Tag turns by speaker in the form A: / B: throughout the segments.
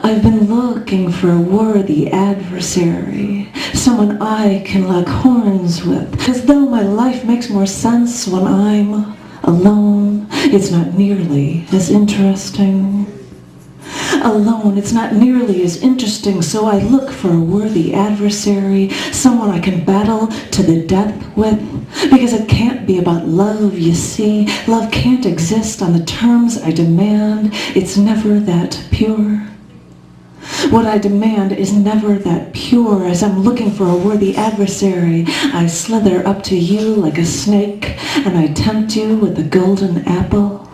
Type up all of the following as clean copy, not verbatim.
A: I've been looking for a worthy adversary, someone I can lock horns with, because though my life makes more sense when I'm alone, it's not nearly as interesting. Alone, it's not nearly as interesting, so I look for a worthy adversary, someone I can battle to the death with, because it can't be about love, you see. Love can't exist on the terms I demand. It's never that pure. What I demand is never that pure. As I'm looking for a worthy adversary, I slither up to you like a snake, and I tempt you with a golden apple.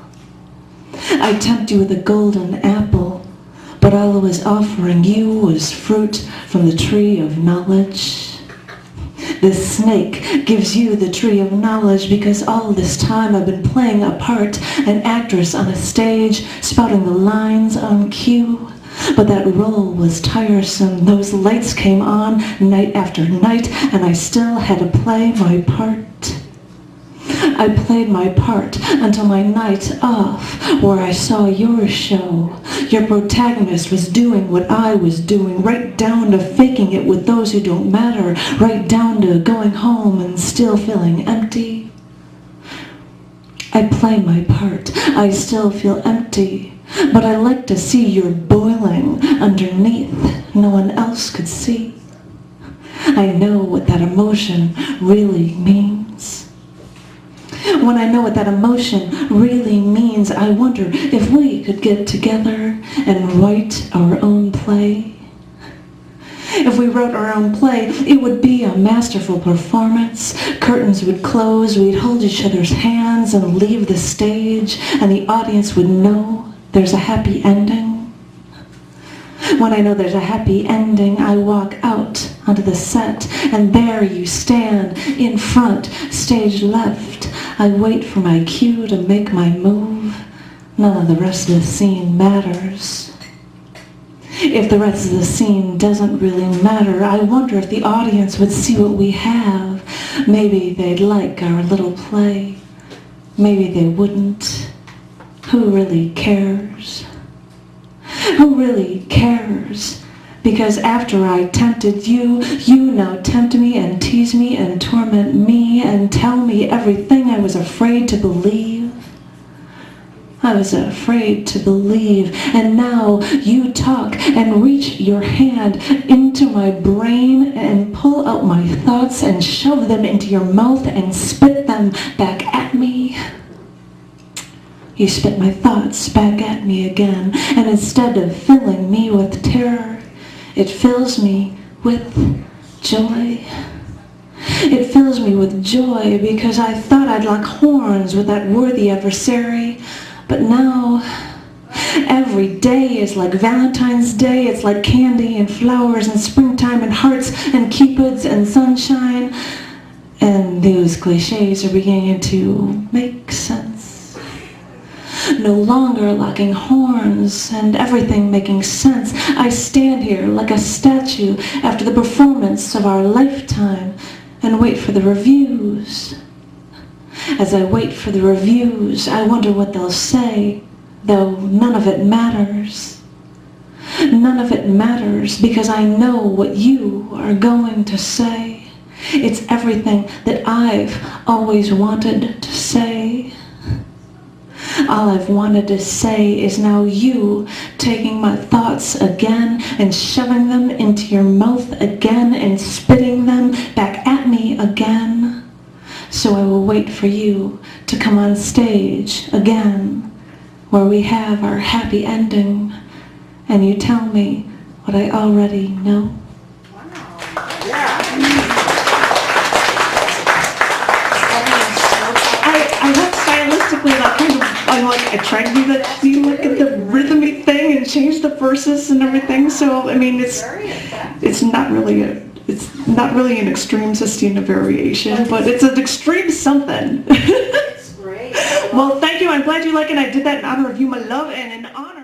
A: I tempt you with a golden apple, but all I was offering you was fruit from the tree of knowledge. This snake gives you the tree of knowledge because all this time I've been playing a part, an actress on a stage, spouting the lines on cue. But that role was tiresome. Those lights came on night after night, and I still had to play my part. I played my part until my night off, where I saw your show. Your protagonist was doing what I was doing, right down to faking it with those who don't matter, right down to going home and still feeling empty. I play my part. I still feel empty, but I like to see you're boiling underneath. No one else could see. I know what that emotion really means. When I know what that emotion really means, I wonder if we could get together and write our own play. If we wrote our own play, it would be a masterful performance. Curtains would close, we'd hold each other's hands and leave the stage, and the audience would know there's a happy ending. When I know there's a happy ending, I walk out onto the set, and there you stand, in front, stage left. I wait for my cue to make my move. None of the rest of the scene matters. If the rest of the scene doesn't really matter, I wonder if the audience would see what we have. Maybe they'd like our little play. Maybe they wouldn't. Who really cares? Who really cares? Because after I tempted you, you now tempt me and tease me and torment me and tell me everything I was afraid to believe. I was afraid to believe, and now you talk and reach your hand into my brain and pull out my thoughts and shove them into your mouth and spit them back at me. You spit my thoughts back at me again, and instead of filling me with terror, it fills me with joy. It fills me with joy because I thought I'd lock horns with that worthy adversary, but now every day is like Valentine's Day. It's like candy and flowers and springtime and hearts and cupids and sunshine, and those cliches are beginning to make sense. No longer locking horns and everything making sense. I stand here like a statue after the performance of our lifetime and wait for the reviews. As I wait for the reviews, I wonder what they'll say, though none of it matters. None of it matters because I know what you are going to say. It's everything that I've always wanted to say. All I've wanted to say is now you taking my thoughts again and shoving them into your mouth again and spitting them back at me again. So I will wait for you to come on stage again, where we have our happy ending, and you tell me what I already know.
B: Wow. Yeah.
A: I went stylistically, like kind of, I tried to do that, you look at the rhythmic thing and change the verses and everything. So I mean, it's not really an extreme sestina variation, but it's an extreme something.
B: It's great.
A: Well, thank you. I'm glad you like it. I did that in honor of you, my love, and in honor